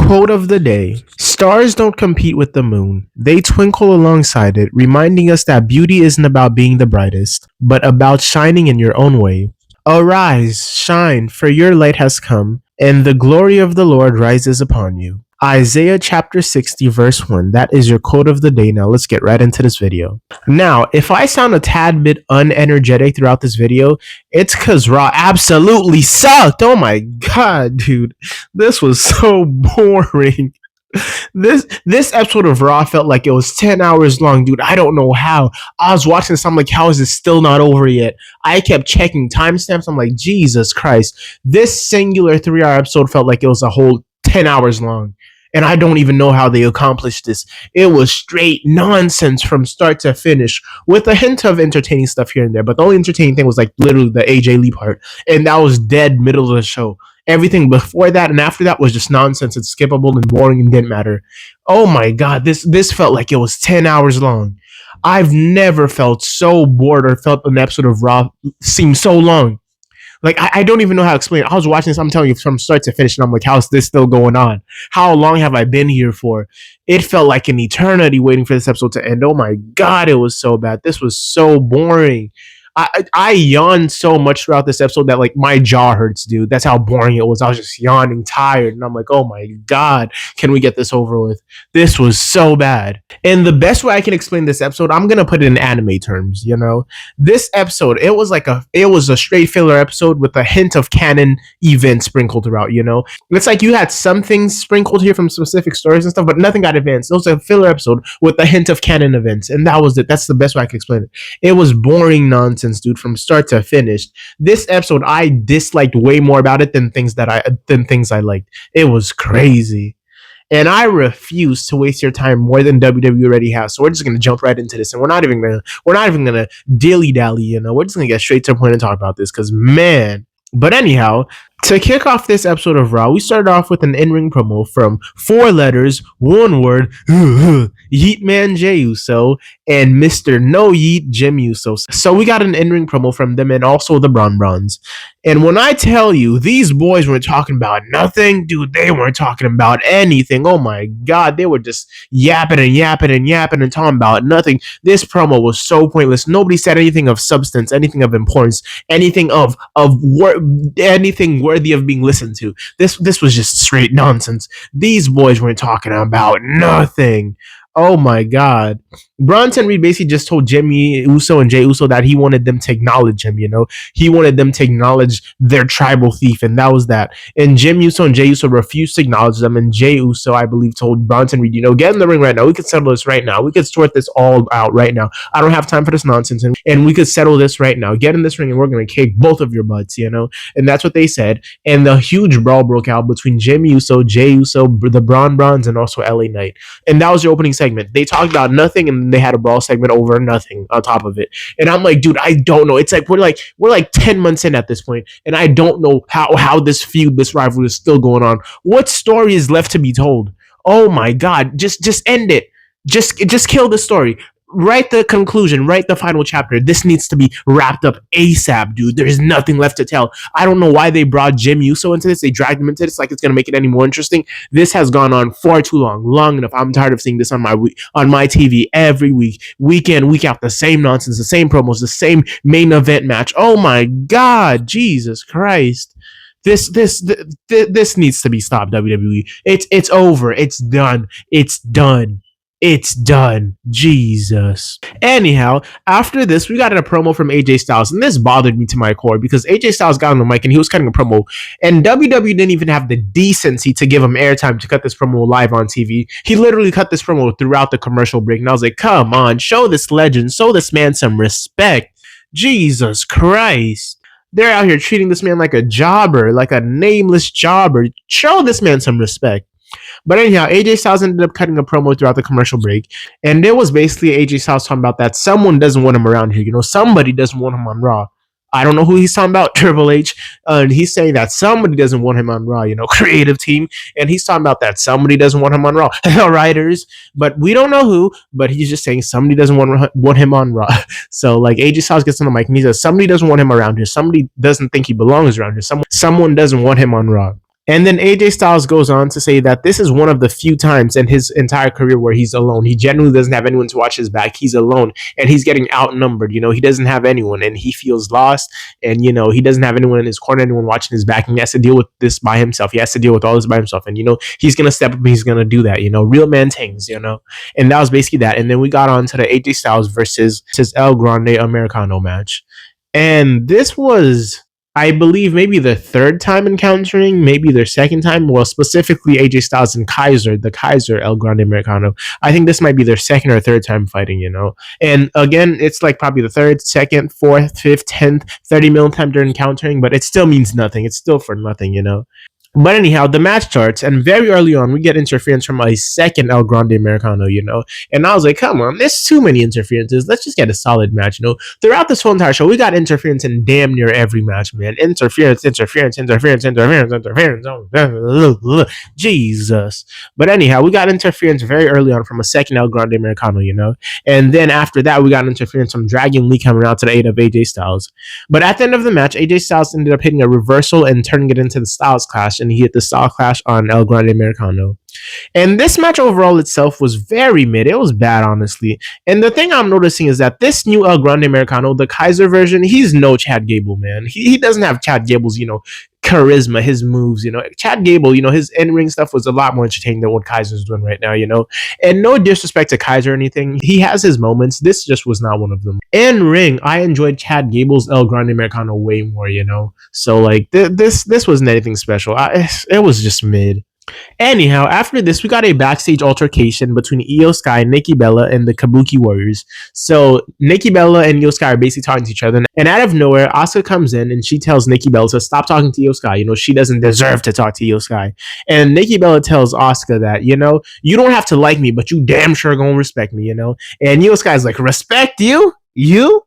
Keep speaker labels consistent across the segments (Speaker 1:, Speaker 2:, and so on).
Speaker 1: Quote of the day: Stars don't compete with the moon, they twinkle alongside it, reminding us that beauty isn't about being the brightest, but about shining in your own way. Arise, shine, for your light has come, and the glory of the Lord rises upon you. Isaiah chapter 60, verse 1. That is your quote of the day. Now let's get right into this video. Now, if I sound a tad bit unenergetic throughout this video, it's because Raw absolutely sucked. Oh my god, dude. This was so boring. This episode of Raw felt like it was 10 hours long, dude. I don't know how. I was watching this, I'm like, how is this still not over yet? I kept checking timestamps. I'm like, Jesus Christ. This singular 3-hour episode felt like it was a whole 10 hours long. And I don't even know how they accomplished this. It was straight nonsense from start to finish, with a hint of entertaining stuff here and there. But the only entertaining thing was like literally the AJ Lee part. And that was dead middle of the show. Everything before that and after that was just nonsense and skippable and boring and didn't matter. Oh my god, this felt like it was 10 hours long. I've never felt so bored or felt an episode of Raw seem so long. Like, I don't even know how to explain it. I was watching this, I'm telling you, from start to finish, and I'm like, how's this still going on? How long have I been here for? It felt like an eternity waiting for this episode to end. Oh my god, it was so bad. This was so boring. I yawned so much throughout this episode that like my jaw hurts, dude. That's how boring it was. I was just yawning, tired, and I'm like, oh my god, can we get this over with? This was so bad. And the best way I can explain this episode, I'm gonna put it in anime terms. You know, this episode, it was a straight filler episode with a hint of canon events sprinkled throughout. You know, it's like you had some things sprinkled here from specific stories and stuff, but nothing got advanced. It was a filler episode with a hint of canon events, and that was it. That's the best way I can explain it. It was boring nonsense, dude, from start to finish. This episode I disliked way more about it than things I liked. It was crazy. And I refuse to waste your time more than WWE already has. So we're just gonna jump right into this, and we're not even gonna dilly dally. You know, we're just gonna get straight to the point and talk about this, because man. But anyhow, to kick off this episode of Raw, we started off with an in-ring promo from 4 letters, 1 word, Yeet Man Jey Uso and Mr. No Yeet Jim Uso. So we got an in-ring promo from them and also the Bron Brons. And when I tell you, these boys weren't talking about nothing, dude, they weren't talking about anything. Oh my god, they were just yapping and yapping and yapping and talking about nothing. This promo was so pointless. Nobody said anything of substance, anything of importance, anything anything worthy of being listened to. This was just straight nonsense. These boys weren't talking about nothing. Oh my god. Bronson Reed basically just told Jimmy Uso and Jey Uso that he wanted them to acknowledge him, you know? He wanted them to acknowledge their tribal thief, and that was that. And Jim Uso and Jey Uso refused to acknowledge them, and Jey Uso, I believe, told Bronson Reed, you know, get in the ring right now. We could settle this right now. We could sort this all out right now. I don't have time for this nonsense, and we could settle this right now. Get in this ring, and we're going to kick both of your butts, you know? And that's what they said. And the huge brawl broke out between Jim Uso, Jey Uso, the Bron Brons, and also LA Knight. And that was your opening segment. They talked about nothing, and they had a brawl segment over nothing on top of it. And I'm like, dude, I don't know. It's like we're like 10 months in at this point, and I don't know how this feud, this rivalry is still going on. What story is left to be told? Oh my god, just end it. Just kill the story. Write the conclusion, write the final chapter. This needs to be wrapped up ASAP, dude. There's nothing left to tell. I don't know why they brought Jim Uso into this. They dragged him into this like it's going to make it any more interesting. This has gone on far too long enough. I'm tired of seeing this on my TV every week, week in, week out, the same nonsense, the same promos, the same main event match. Oh my god, Jesus Christ. This needs to be stopped, WWE. It's over. It's done. It's done. It's done. Jesus. Anyhow, after this, we got a promo from AJ Styles, and this bothered me to my core because AJ Styles got on the mic and he was cutting a promo, and WWE didn't even have the decency to give him airtime to cut this promo live on TV. He literally cut this promo throughout the commercial break, and I was like, come on, show this legend, show this man some respect. Jesus Christ. They're out here treating this man like a jobber, like a nameless jobber. Show this man some respect. But anyhow, AJ Styles ended up cutting a promo throughout the commercial break, and it was basically AJ Styles talking about that someone doesn't want him around here. You know, somebody doesn't want him on Raw. I don't know who he's talking about, Triple H, and he's saying that somebody doesn't want him on Raw, you know, creative team, and he's talking about that somebody doesn't want him on Raw, writers, but we don't know who, but he's just saying somebody doesn't want him on Raw. So, like, AJ Styles gets on the mic, and he says somebody doesn't want him around here, somebody doesn't think he belongs around here, someone doesn't want him on Raw. And then AJ Styles goes on to say that this is one of the few times in his entire career where he's alone. He genuinely doesn't have anyone to watch his back. He's alone and he's getting outnumbered. He doesn't have anyone and he feels lost. And, he doesn't have anyone in his corner, anyone watching his back. And he has to deal with this by himself. He has to deal with all this by himself. And, he's going to step up and he's going to do that. Real man things. And that was basically that. And then we got on to the AJ Styles versus El Grande Americano match. And this was, I believe, maybe the third time encountering, maybe their second time. Well, specifically AJ Styles and the Kaiser El Grande Americano. I think this might be their second or third time fighting. And again, it's like probably the third, second, fourth, fifth, 10th, 30 million time they're encountering, but it still means nothing. It's still for nothing. But anyhow, the match starts, and very early on, we get interference from a second El Grande Americano. And I was like, come on, there's too many interferences. Let's just get a solid match. Throughout this whole entire show, we got interference in damn near every match, man. Interference. Oh, Jesus. But anyhow, we got interference very early on from a second El Grande Americano. And then after that, we got interference from Dragon Lee coming out to the aid of AJ Styles. But at the end of the match, AJ Styles ended up hitting a reversal and turning it into the Styles Clash, and he hit the Style Clash on El Grande Americano. And this match overall itself was very mid. It was bad, honestly. And the thing I'm noticing is that this new El Grande Americano, the Kaiser version, he's no Chad Gable, man. He doesn't have Chad Gable's, charisma, his moves. Chad Gable, his in-ring stuff was a lot more entertaining than what Kaiser's doing right now. And no disrespect to Kaiser or anything. He has his moments. This just was not one of them. In ring, I enjoyed Chad Gable's El Grande Americano way more. So like this wasn't anything special. It was just mid. Anyhow, after this, we got a backstage altercation between Io Sky, Nikki Bella, and the Kabuki Warriors. So Nikki Bella and Io Sky are basically talking to each other, and out of nowhere, Asuka comes in and she tells Nikki Bella to stop talking to Io Sky. She doesn't deserve to talk to Io Sky. And Nikki Bella tells Asuka that, you don't have to like me, but you damn sure gonna respect me. And Io Sky's like, respect you? You?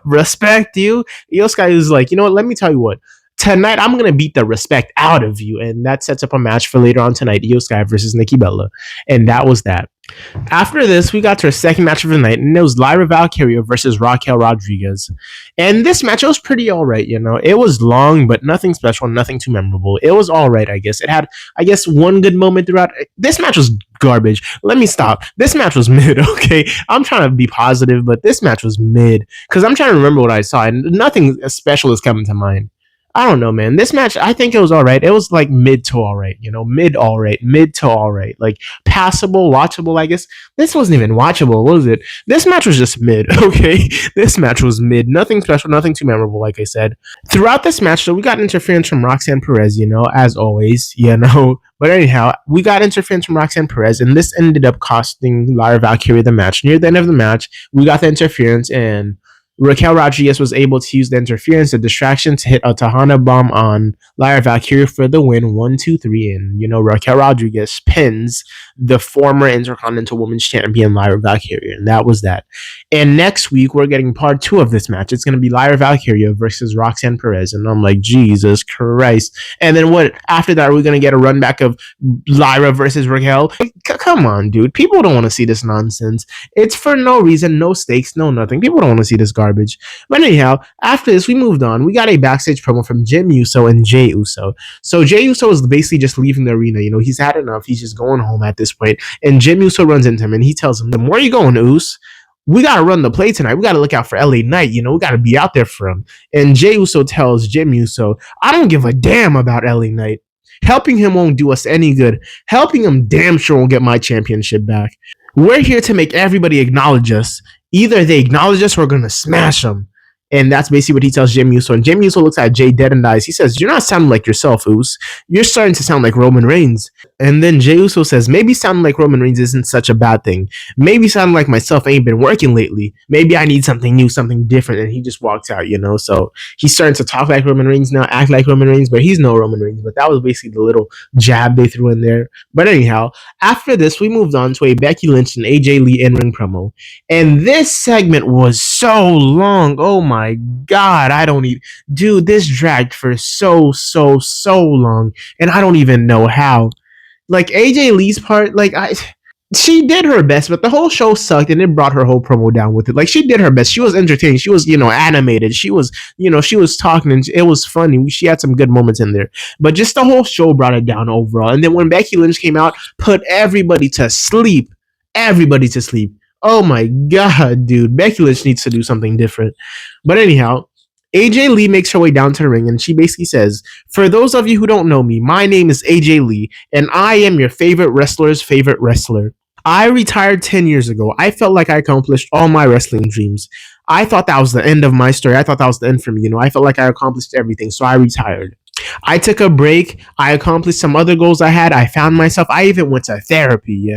Speaker 1: Respect you? Io Sky is like, what? Let me tell you what. Tonight, I'm going to beat the respect out of you. And that sets up a match for later on tonight, Io Sky versus Nikki Bella. And that was that. After this, we got to our second match of the night, and it was Lyra Valkyria versus Raquel Rodriguez. And this match, it was pretty all right, It was long, but nothing special, nothing too memorable. It was all right, I guess. It had, one good moment throughout. This match was garbage. Let me stop. This match was mid, okay? I'm trying to be positive, but this match was mid. Because I'm trying to remember what I saw, and nothing special is coming to mind. I don't know, man. This match, I think it was all right. It was like mid to all right, mid all right, mid to all right, like passable, watchable. I guess this wasn't even watchable, was it? This match was just mid. Okay, this match was mid. Nothing special, nothing too memorable. Like I said, throughout this match, though, we got interference from Roxanne Perez, as always, But anyhow, we got interference from Roxanne Perez, and this ended up costing Lyra Valkyria the match. Near the end of the match, we got the interference, and Raquel Rodriguez was able to use the interference, the distraction, to hit a Tahana bomb on Lyra Valkyria for the win, 1-2-3. And, Raquel Rodriguez pins the former Intercontinental Women's Champion, Lyra Valkyria. And that was that. And next week, we're getting part 2 of this match. It's going to be Lyra Valkyria versus Roxanne Perez. And I'm like, Jesus Christ. And then what? After that, are we going to get a run back of Lyra versus Raquel? Come on, dude. People don't want to see this nonsense. It's for no reason, no stakes, no nothing. People don't want to see this garbage. But anyhow, after this, we moved on. We got a backstage promo from Jim Uso and Jey Uso. So Jey Uso is basically just leaving the arena. He's had enough. He's just going home at this point. And Jim Uso runs into him and he tells him, "The more you going, Uso, we got to run the play tonight. We got to look out for LA Knight. We got to be out there for him." And Jey Uso tells Jim Uso, "I don't give a damn about LA Knight. Helping him won't do us any good. Helping him damn sure won't get my championship back. We're here to make everybody acknowledge us. Either they acknowledge us or we're going to smash them." And that's basically what he tells Jim Uso. And Jim Uso looks at Jay dead and dies. He says, "You're not sounding like yourself, Uso. You're starting to sound like Roman Reigns." And then Jey Uso says, "Maybe sounding like Roman Reigns isn't such a bad thing. Maybe sounding like myself ain't been working lately. Maybe I need something new, something different." And he just walks out, So he's starting to talk like Roman Reigns now, act like Roman Reigns, but he's no Roman Reigns. But that was basically the little jab they threw in there. But anyhow, after this, we moved on to a Becky Lynch and AJ Lee in-ring promo. And this segment was so long. Oh my God. I don't even, dude, this dragged for so long. And I don't even know how. Like AJ Lee's part, She did her best, but the whole show sucked, and it brought her whole promo down with it. Like, she did her best. She was entertaining. She was, animated. She was, she was talking, and it was funny. She had some good moments in there, but just the whole show brought it down overall. And then when Becky Lynch came out, put everybody to sleep. Everybody to sleep. Oh my god, dude! Becky Lynch needs to do something different. But anyhow, AJ Lee makes her way down to the ring and she basically says, "For those of you who don't know me, my name is AJ Lee and I am your favorite wrestler's favorite wrestler. I retired 10 years ago. I felt like I accomplished all my wrestling dreams. I thought that was the end of my story. I thought that was the end for me. I felt like I accomplished everything, so I retired. I took a break. I accomplished some other goals I had. I found myself. I even went to therapy.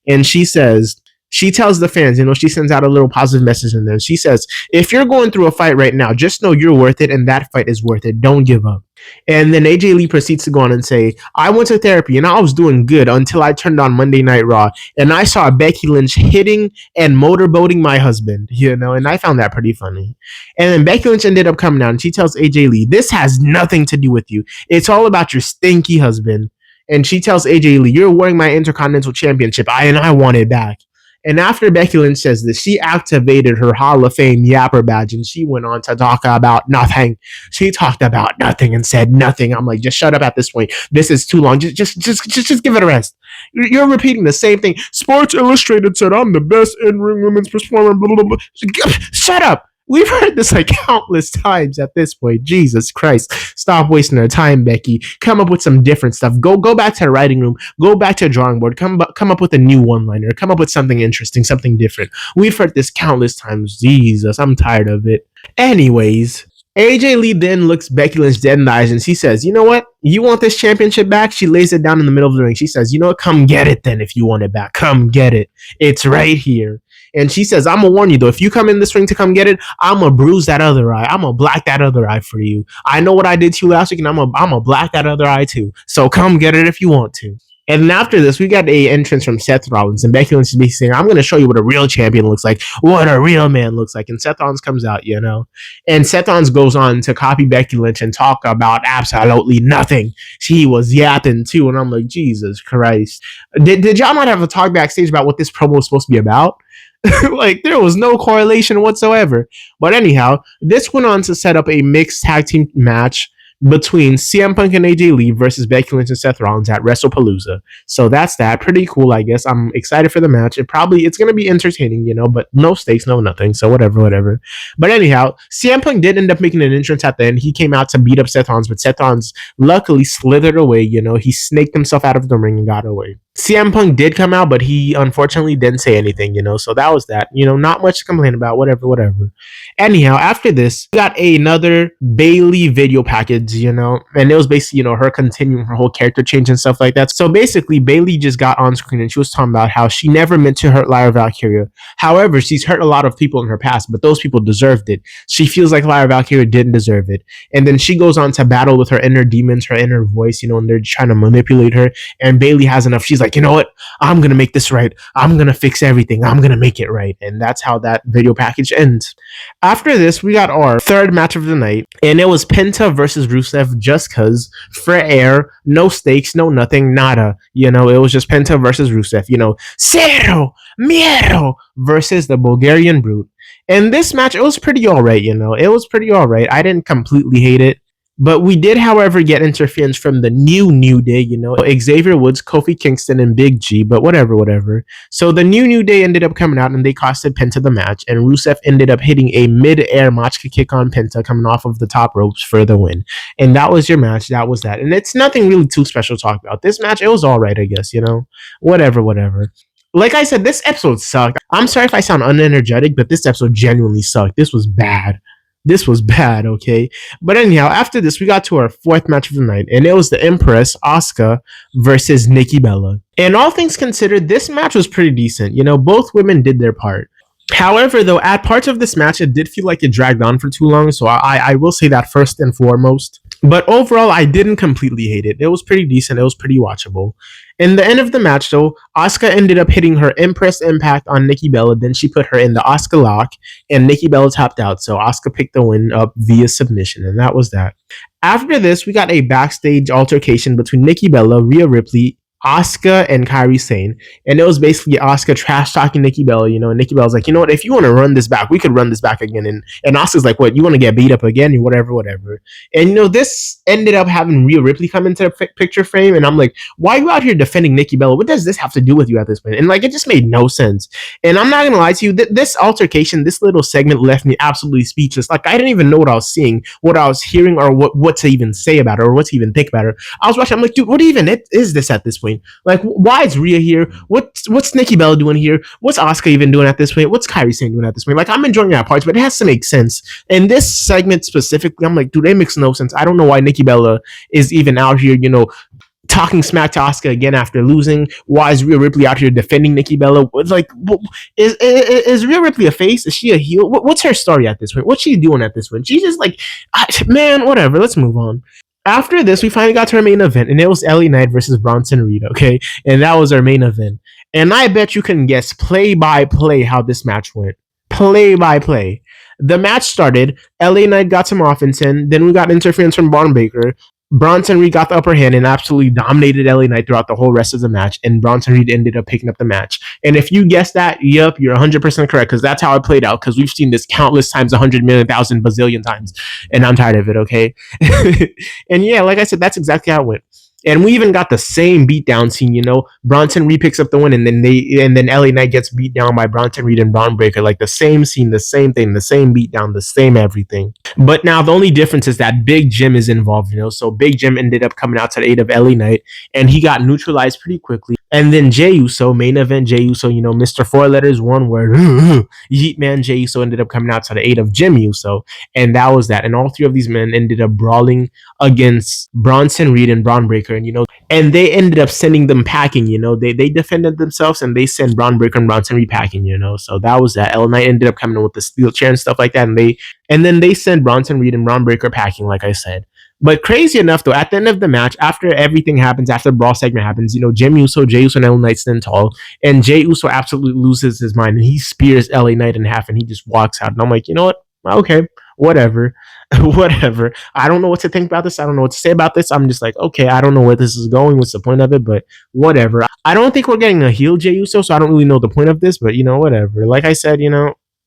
Speaker 1: And she tells the fans, she sends out a little positive message in there. She says, if you're going through a fight right now, just know you're worth it and that fight is worth it. Don't give up. And then AJ Lee proceeds to go on and say, I went to therapy and I was doing good until I turned on Monday Night Raw and I saw Becky Lynch hitting and motorboating my husband, and I found that pretty funny. And then Becky Lynch ended up coming out and she tells AJ Lee, this has nothing to do with you. It's all about your stinky husband. And she tells AJ Lee, you're wearing my Intercontinental Championship and I want it back. And after Becky Lynch says this, she activated her Hall of Fame Yapper badge and she went on to talk about nothing. She talked about nothing and said nothing. I'm like, just shut up at this point. This is too long. Just give it a rest. You're repeating the same thing. Sports Illustrated said I'm the best in-ring women's performer. Blah, blah, blah. Shut up. We've heard this like countless times at this point. Jesus Christ. Stop wasting our time, Becky. Come up with some different stuff. Go back to the writing room. Go back to the drawing board. Come up with a new one-liner. Come up with something interesting, something different. We've heard this countless times. Jesus, I'm tired of it. Anyways, AJ Lee then looks Becky Lynch dead in the eyes and she says, you know what? You want this championship back? She lays it down in the middle of the ring. She says, you know what? Come get it then if you want it back. Come get it. It's right here. And she says, I'm going to warn you, though. If you come in this ring to come get it, I'm going to bruise that other eye. I'm going to black that other eye for you. I know what I did to you last week, and I'm going to black that other eye, too. So come get it if you want to. And then after this, we got a entrance from Seth Rollins, and Becky Lynch is basically saying, I'm going to show you what a real champion looks like, what a real man looks like. And Seth Rollins comes out, And Seth Rollins goes on to copy Becky Lynch and talk about absolutely nothing. She was yapping, too. And I'm like, Jesus Christ. Did y'all not have a talk backstage about what this promo was supposed to be about? Like, there was no correlation whatsoever. But anyhow, this went on to set up a mixed tag team match between CM Punk and AJ Lee versus Becky Lynch and Seth Rollins at WrestlePalooza. So that's that. Pretty cool, I guess. I'm excited for the match. It's going to be entertaining, but no stakes, no nothing. So whatever. But anyhow, CM Punk did end up making an entrance at the end. He came out to beat up Seth Rollins, but Seth Rollins luckily slithered away. He snaked himself out of the ring and got away. CM Punk did come out, but he unfortunately didn't say anything, so that was that. Not much to complain about, whatever. Anyhow, after this, we got another Bayley video package, and it was basically, her continuing her whole character change and stuff like that. So basically, Bayley just got on screen and she was talking about how she never meant to hurt Lyra Valkyria. However, she's hurt a lot of people in her past, but those people deserved it. She feels like Lyra Valkyria didn't deserve it. And then she goes on to battle with her inner demons, her inner voice, and they're trying to manipulate her. And Bayley has enough. She's like, you know what? I'm going to make this right. I'm going to fix everything. I'm going to make it right. And that's how that video package ends. After this, we got our third match of the night, and it was Penta versus Rusev just cause, for air, no stakes, no nothing, nada. It was just Penta versus Rusev, Cero Miedo versus the Bulgarian Brute. And this match, it was pretty alright, it was pretty alright. I didn't completely hate it. But we did, however, get interference from the New Day, Xavier Woods, Kofi Kingston, and Big G, but whatever. So the New Day ended up coming out, and they costed Penta the match, and Rusev ended up hitting a mid-air Machka kick on Penta coming off of the top ropes for the win. And that was your match. That was that. And it's nothing really too special to talk about. This match, it was all right, I guess, whatever. Like I said, this episode sucked. I'm sorry if I sound unenergetic, but this episode genuinely sucked. This was bad. Okay? But anyhow, after this, we got to our fourth match of the night, and it was the Empress, Asuka, versus Nikki Bella. And all things considered, this match was pretty decent. Both women did their part. However, though, at parts of this match, it did feel like it dragged on for too long, so I will say that first and foremost. But overall, I didn't completely hate it. It was pretty decent. It was pretty watchable. In the end of the match, though, Asuka ended up hitting her Empress Impact on Nikki Bella. Then she put her in the Asuka Lock, and Nikki Bella tapped out. So Asuka picked the win up via submission, and that was that. After this, we got a backstage altercation between Nikki Bella, Rhea Ripley, Asuka and Kairi Sane, and it was basically Asuka trash talking Nikki Bella, and Nikki Bella's like, you know what, if you want to run this back, we could run this back again, and Asuka's like, what, you want to get beat up again, or whatever, and this ended up having Rhea Ripley come into the picture frame, and I'm like, why are you out here defending Nikki Bella? What does this have to do with you at this point? And like, it just made no sense. And I'm not gonna lie to you, this altercation, this little segment left me absolutely speechless. Like, I didn't even know what I was seeing, what I was hearing, or what to even say about it, or what to even think about it. I was watching, I'm like, dude, what even is this at this point? Like, why is Rhea here? What's Nikki Bella doing here? What's Asuka even doing at this point? What's Kairi Sane doing at this point? Like, I'm enjoying that parts, but it has to make sense. And this segment specifically, I'm like, dude, it makes no sense. I don't know why Nikki Bella is even out here, talking smack to Asuka again after losing. Why is Rhea Ripley out here defending Nikki Bella? Like, is Rhea Ripley a face? Is she a heel? What's her story at this point? What's she doing at this point? She's just like, man, whatever. Let's move on. After this, we finally got to our main event, and it was LA Knight versus Bronson Reed, okay? And that was our main event. And I bet you can guess play by play how this match went. Play by play. The match started, LA Knight got some offense in, then we got interference from Braun Breaker. Bronson Reed got the upper hand and absolutely dominated LA Knight throughout the whole rest of the match, and Bronson Reed ended up picking up the match. And if you guessed that, yep, you're 100% correct, because that's how it played out, because we've seen this countless times, 100 million, thousand, bazillion times, and I'm tired of it, okay? And yeah, like I said, that's exactly how it went. And we even got the same beatdown scene, Bronson Reed picks up the win, and then LA Knight gets beat down by Bronson Reed and Braun Breaker. Like the same scene, the same thing, the same beatdown, the same everything. But now the only difference is that Big Jim is involved, So Big Jim ended up coming out to the aid of LA Knight, and he got neutralized pretty quickly. And then Jey Uso, main event Jey Uso, Mr. Four Letters, one word, Yeet Man Jey Uso ended up coming out to the aid of Jim Uso, and that was that. And all three of these men ended up brawling against Bronson Reed and Braun Breaker, and they ended up sending them packing, They defended themselves, and they sent Braun Breaker and Bronson Reed packing, So that was that. LA Knight ended up coming in with the steel chair and stuff like that, and then they sent Bronson Reed and Braun Breaker packing, like I said. But crazy enough, though, at the end of the match, after everything happens, after the brawl segment happens, Jey Uso and LA Knight stand tall, and Jey Uso absolutely loses his mind, and he spears LA Knight in half, and he just walks out. And I'm like, you know what? Okay, whatever. Whatever. I don't know what to think about this. I don't know what to say about this. I'm just like, okay, I don't know where this is going. What's the point of it? But whatever. I don't think we're getting a heel Jey Uso, so I don't really know the point of this, but, whatever. Like I said,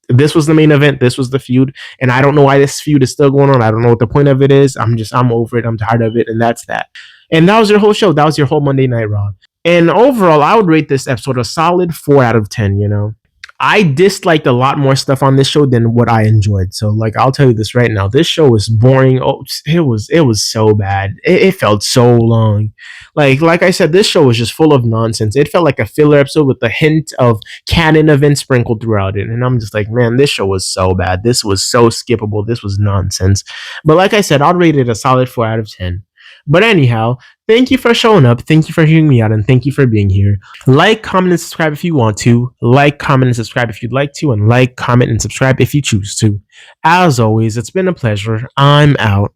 Speaker 1: this was the main event. This was the feud. And I don't know why this feud is still going on. I don't know what the point of it is. I'm over it. I'm tired of it. And that's that. And that was your whole show. That was your whole Monday Night Raw. And overall, I would rate this episode a solid 4 out of 10, I disliked a lot more stuff on this show than what I enjoyed. So, like, I'll tell you this right now. This show was boring. Oh, it was so bad. It felt so long. Like I said, this show was just full of nonsense. It felt like a filler episode with a hint of canon events sprinkled throughout it. And I'm just like, man, this show was so bad. This was so skippable. This was nonsense. But like I said, I'll rate it a solid 4 out of 10. But anyhow, thank you for showing up. Thank you for hearing me out, and thank you for being here. Like, comment, and subscribe if you want to. Like, comment, and subscribe if you'd like to. And like, comment, and subscribe if you choose to. As always, it's been a pleasure. I'm out.